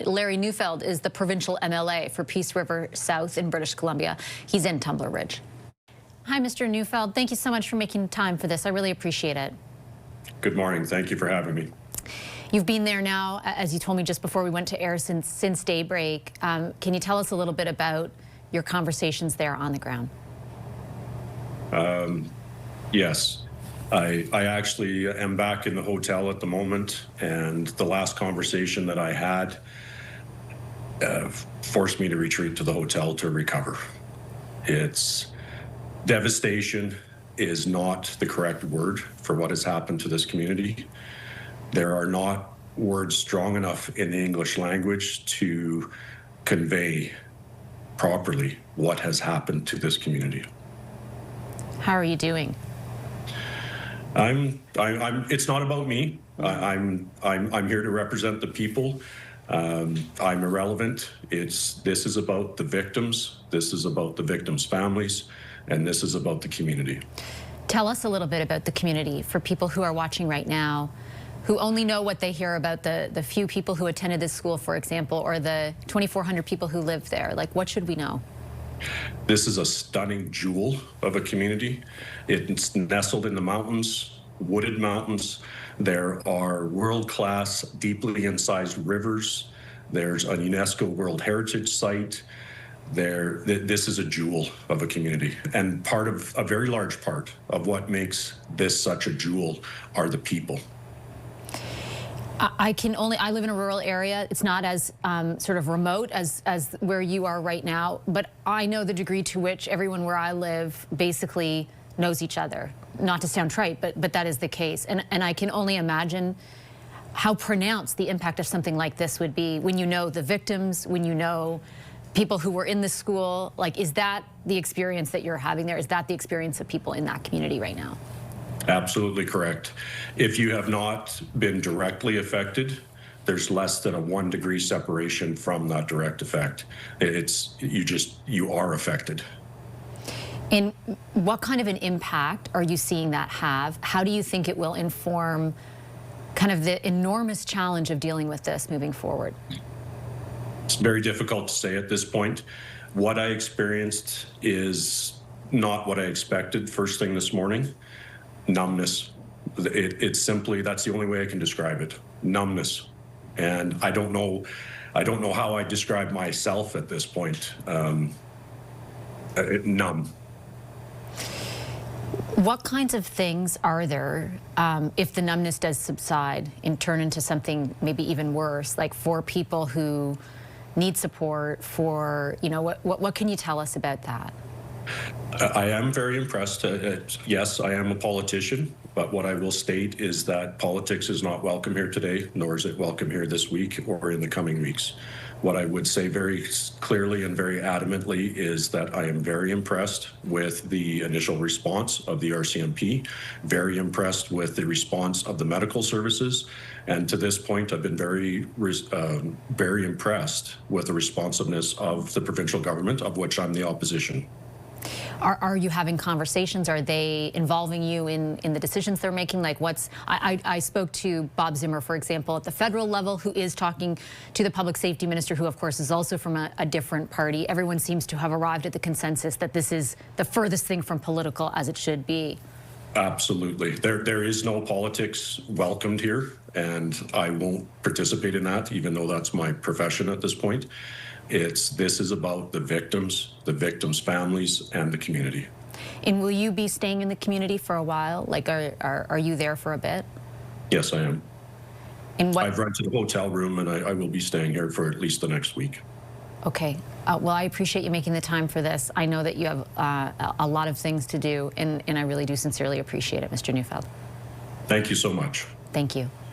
Larry Neufeld is the provincial MLA for Peace River South in British Columbia. He's in Tumbler Ridge. Hi, Mr. Neufeld. Thank you so much for making time for this. I really appreciate it. Good morning. Thank you for having me. You've been there now, as you told me just before we went to air, since daybreak. Can you tell us a little bit about your conversations there on the ground? Yes. I actually am back in the hotel at the moment, and the last conversation that I had forced me to retreat to the hotel to recover. It's devastation is not the correct word for what has happened to this community. There are not words strong enough in the English language to convey properly what has happened to this community. How are you doing? It's not about me. I'm here to represent the people. I'm irrelevant. This is about the victims. This is about the victims' families, and this is about the community. Tell us a little bit about the community for people who are watching right now, who only know what they hear about the few people who attended this school, for example, or the 2,400 people who live there. Like, what should we know? This is a stunning jewel of a community. It's nestled in the mountains, wooded mountains. There are world-class, deeply incised rivers. There's a UNESCO World Heritage Site. This is a jewel of a community. And part of a very large part of what makes this such a jewel are the people. I live in a rural area. It's not as sort of remote as where you are right now, but I know the degree to which everyone where I live basically knows each other. Not to sound trite, but that is the case. And I can only imagine how pronounced the impact of something like this would be when you know the victims, when you know people who were in the school. Like, is that the experience that you're having there? Is that the experience of people in that community right now? Absolutely correct. If you have not been directly affected, there's less than a 1 degree separation from that direct effect. You are affected. And what kind of an impact are you seeing that have? How do you think it will inform kind of the enormous challenge of dealing with this moving forward? It's very difficult to say at this point. What I experienced is not what I expected first thing this morning. Numbness. It's simply, that's the only way I can describe it. Numbness. And I don't know how I describe myself at this point. Numb. What kinds of things are there if the numbness does subside and turn into something maybe even worse, like for people who need support, for, you know, what can you tell us about that? I am very impressed. Yes, I am a politician, but what I will state is that politics is not welcome here today, nor is it welcome here this week or in the coming weeks. What I would say very clearly and very adamantly is that I am very impressed with the initial response of the RCMP, very impressed with the response of the medical services, and to this point, I've been very impressed with the responsiveness of the provincial government, of which I'm the opposition. Are you having conversations? Are they involving you in the decisions they're making? Like, I spoke to Bob Zimmer, for example, at the federal level, who is talking to the public safety minister, who of course is also from a different party. Everyone seems to have arrived at the consensus that this is the furthest thing from political as it should be. Absolutely. There is no politics welcomed here, and I won't participate in that, even though that's my profession at this point. This is about the victims' families, and the community. And will you be staying in the community for a while? Like, are you there for a bit? Yes, I am. And I've rented a hotel room, and I will be staying here for at least the next week. Okay. Well, I appreciate you making the time for this. I know that you have a lot of things to do, and I really do sincerely appreciate it, Mr. Neufeld. Thank you so much. Thank you.